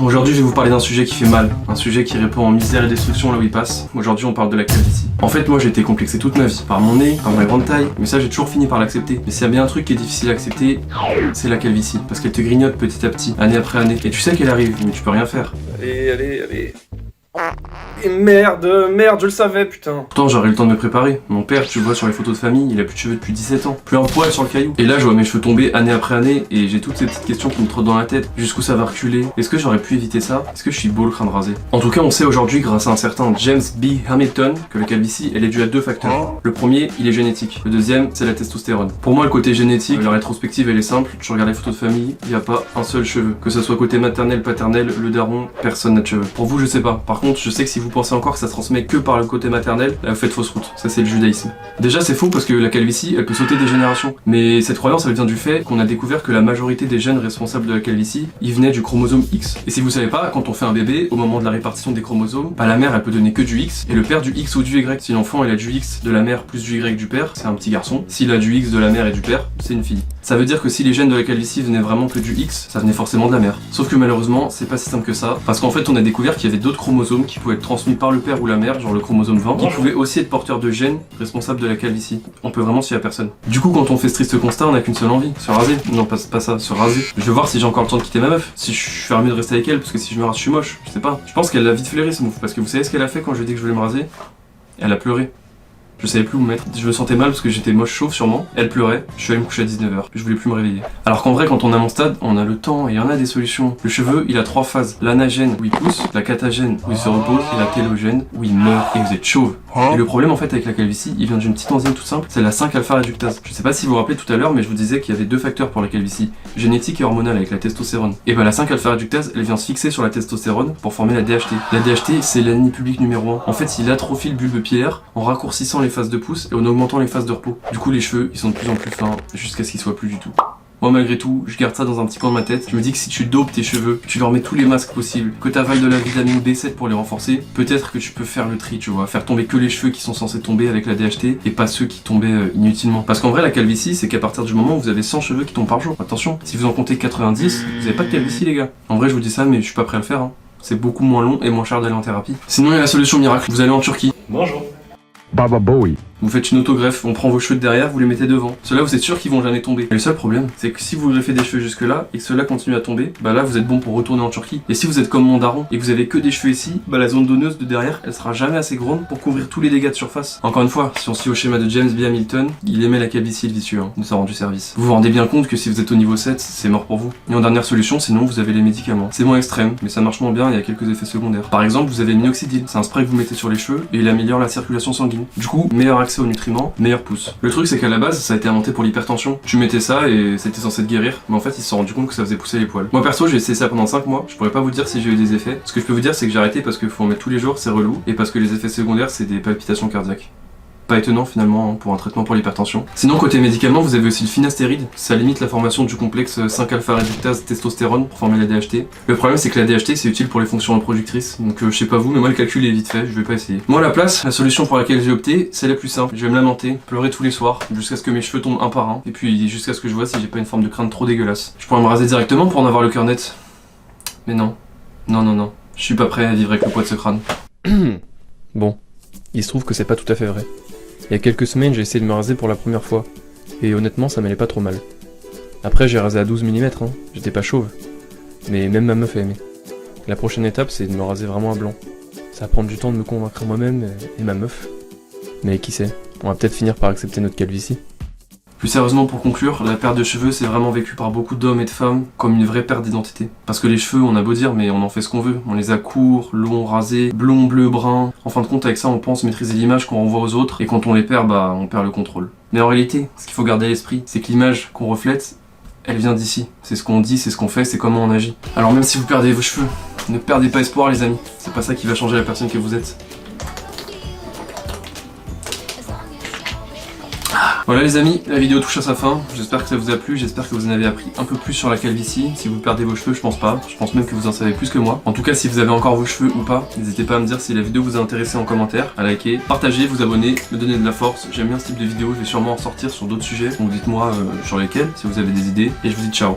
Aujourd'hui je vais vous parler d'un sujet qui fait mal, un sujet qui répand en misère et destruction là où il passe. Aujourd'hui on parle de la calvitie. En fait moi j'ai été complexé toute ma vie, par mon nez, par ma grande taille, mais ça j'ai toujours fini par l'accepter. Mais s'il y a bien un truc qui est difficile à accepter, c'est la calvitie, parce qu'elle te grignote petit à petit, année après année, et tu sais qu'elle arrive, mais tu peux rien faire. Allez. Et merde, je le savais, putain. Pourtant j'aurais eu le temps de me préparer. Mon père, tu le vois sur les photos de famille, il a plus de cheveux depuis 17 ans. Plus un poil sur le caillou. Et là je vois mes cheveux tomber année après année et j'ai toutes ces petites questions qui me trottent dans la tête. Jusqu'où ça va reculer? Est-ce que j'aurais pu éviter ça? Est-ce que je suis beau le crâne rasé? En tout cas on sait aujourd'hui grâce à un certain James B. Hamilton que la calvitie elle est due à deux facteurs. Le premier il est génétique. Le deuxième c'est la testostérone. Pour moi le côté génétique, la rétrospective elle est simple. Tu regardes les photos de famille, il n'y a pas un seul cheveu. Que ça soit côté maternel, paternel, le daron, personne n'a de cheveux. Pour vous je sais pas. Par contre je sais que si vous pensez encore que ça se transmet que par le côté maternel, là vous faites fausse route. Ça c'est le judaïsme. Déjà c'est faux parce que la calvitie elle peut sauter des générations. Mais cette croyance elle vient du fait qu'on a découvert que la majorité des gènes responsables de la calvitie, ils venaient du chromosome X. Et si vous savez pas, quand on fait un bébé, au moment de la répartition des chromosomes, bah la mère elle peut donner que du X et le père du X ou du Y. Si l'enfant il a du X de la mère plus du Y du père, c'est un petit garçon. S'il a du X de la mère et du père, c'est une fille. Ça veut dire que si les gènes de la calvitie venaient vraiment que du X, ça venait forcément de la mère. Sauf que malheureusement, c'est pas si simple que ça, parce qu'en fait on a découvert qu'il y avait d'autres chromosomes qui pouvaient être transmis par le père ou la mère, genre le chromosome 20, qui pouvaient aussi être porteurs de gènes responsables de la calvitie. On peut vraiment se fier à personne. Du coup quand on fait ce triste constat, on a qu'une seule envie, se raser. Non pas ça, se raser. Je veux voir si j'ai encore le temps de quitter ma meuf, si je ferais mieux de rester avec elle, parce que si je me rase je suis moche, je sais pas. Je pense qu'elle l'a vite flairé ce move, parce que vous savez ce qu'elle a fait quand je lui ai dit que je voulais me raser? Elle a pleuré. Je savais plus où me mettre. Je me sentais mal parce que j'étais moche chauve sûrement. Elle pleurait. Je suis allé me coucher à 19h. Je voulais plus me réveiller. Alors qu'en vrai, quand on a mon stade, on a le temps et il y en a des solutions. Le cheveu, il a trois phases. L'anagène où il pousse, la catagène où il se repose et la télogène où il meurt et vous êtes chauve. Et le problème en fait avec la calvitie, il vient d'une petite enzyme toute simple, c'est la 5-alpha réductase. Je sais pas si vous vous rappelez tout à l'heure, mais je vous disais qu'il y avait deux facteurs pour la calvitie, génétique et hormonale avec la testostérone. Et bah la 5-alpha réductase, elle vient se fixer sur la testostérone pour former la DHT. La DHT, c'est l'ennemi public numéro 1. En fait, il atrophie le bulbe pilaire en raccourcissant les phases de pouce et en augmentant les phases de repos. Du coup, les cheveux, ils sont de plus en plus fins jusqu'à ce qu'ils soient plus du tout. Moi malgré tout, je garde ça dans un petit coin de ma tête. Je me dis que si tu dopes tes cheveux, que tu leur mets tous les masques possibles, que t'avales de la vitamine B7 pour les renforcer, peut-être que tu peux faire le tri, tu vois, faire tomber que les cheveux qui sont censés tomber avec la DHT et pas ceux qui tombaient inutilement. Parce qu'en vrai la calvitie, c'est qu'à partir du moment où vous avez 100 cheveux qui tombent par jour. Attention, si vous en comptez 90, vous avez pas de calvitie les gars. En vrai je vous dis ça mais je suis pas prêt à le faire hein. C'est beaucoup moins long et moins cher d'aller en thérapie. Sinon il y a la solution miracle, vous allez en Turquie. Bonjour. Baba Bowie. Vous faites une autogreffe, on prend vos cheveux de derrière, vous les mettez devant. Ceux-là, vous êtes sûr qu'ils vont jamais tomber. Et le seul problème, c'est que si vous greffez des cheveux jusque-là et que ceux-là continuent à tomber, bah là, vous êtes bon pour retourner en Turquie. Et si vous êtes comme mon daron et que vous avez que des cheveux ici, bah la zone donneuse de derrière, elle sera jamais assez grande pour couvrir tous les dégâts de surface. Encore une fois, si on se fie au schéma de James B. Hamilton, il aimait la calvitie et le vicieux, hein, nous a rendu service. Vous vous rendez bien compte que si vous êtes au niveau 7, c'est mort pour vous. Et en dernière solution, sinon, vous avez les médicaments. C'est moins extrême, mais ça marche moins bien et il y a quelques effets secondaires. Par exemple, vous avez le minoxidil. C'est un spray que vous mettez sur les cheveux et il améliore la circulation sanguine. Du coup, meilleur accès aux nutriments, meilleur pouce. Le truc c'est qu'à la base ça a été inventé pour l'hypertension. Tu mettais ça et c'était censé te guérir, mais en fait ils se sont rendu compte que ça faisait pousser les poils. Moi perso j'ai essayé ça pendant 5 mois, je pourrais pas vous dire si j'ai eu des effets. Ce que je peux vous dire c'est que j'ai arrêté parce qu'il faut en mettre tous les jours, c'est relou, et parce que les effets secondaires c'est des palpitations cardiaques. Pas étonnant finalement hein, pour un traitement pour l'hypertension. Sinon côté médicaments vous avez aussi le finastéride, ça limite la formation du complexe 5-alpha réductase testostérone pour former la DHT. Le problème c'est que la DHT c'est utile pour les fonctions reproductrices, donc je sais pas vous mais moi le calcul est vite fait, je vais pas essayer. Moi à la place, la solution pour laquelle j'ai opté c'est la plus simple, je vais me lamenter, pleurer tous les soirs, jusqu'à ce que mes cheveux tombent un par un, et puis jusqu'à ce que je vois si j'ai pas une forme de crâne trop dégueulasse. Je pourrais me raser directement pour en avoir le cœur net, mais non, je suis pas prêt à vivre avec le poids de ce crâne. Bon, il se trouve que c'est pas tout à fait vrai. Il y a quelques semaines, j'ai essayé de me raser pour la première fois, et honnêtement, ça m'allait pas trop mal. Après, j'ai rasé à 12 mm, hein. J'étais pas chauve, mais même ma meuf a aimé. La prochaine étape, c'est de me raser vraiment à blanc. Ça va prendre du temps de me convaincre moi-même et ma meuf. Mais qui sait, on va peut-être finir par accepter notre calvitie. Plus sérieusement pour conclure, la perte de cheveux c'est vraiment vécu par beaucoup d'hommes et de femmes comme une vraie perte d'identité. Parce que les cheveux on a beau dire mais on en fait ce qu'on veut. On les a courts, longs, rasés, blonds, bleus, bruns. En fin de compte avec ça on pense maîtriser l'image qu'on renvoie aux autres et quand on les perd bah on perd le contrôle. Mais en réalité, ce qu'il faut garder à l'esprit, c'est que l'image qu'on reflète, elle vient d'ici. C'est ce qu'on dit, c'est ce qu'on fait, c'est comment on agit. Alors même si vous perdez vos cheveux, ne perdez pas espoir les amis. C'est pas ça qui va changer la personne que vous êtes. Voilà les amis, la vidéo touche à sa fin, j'espère que ça vous a plu, j'espère que vous en avez appris un peu plus sur la calvitie. Si vous perdez vos cheveux, je pense pas, je pense même que vous en savez plus que moi. En tout cas, si vous avez encore vos cheveux ou pas, n'hésitez pas à me dire si la vidéo vous a intéressé en commentaire, à liker, partager, vous abonner, me donner de la force. J'aime bien ce type de vidéo, je vais sûrement en sortir sur d'autres sujets, donc dites-moi sur lesquels, si vous avez des idées, et je vous dis ciao.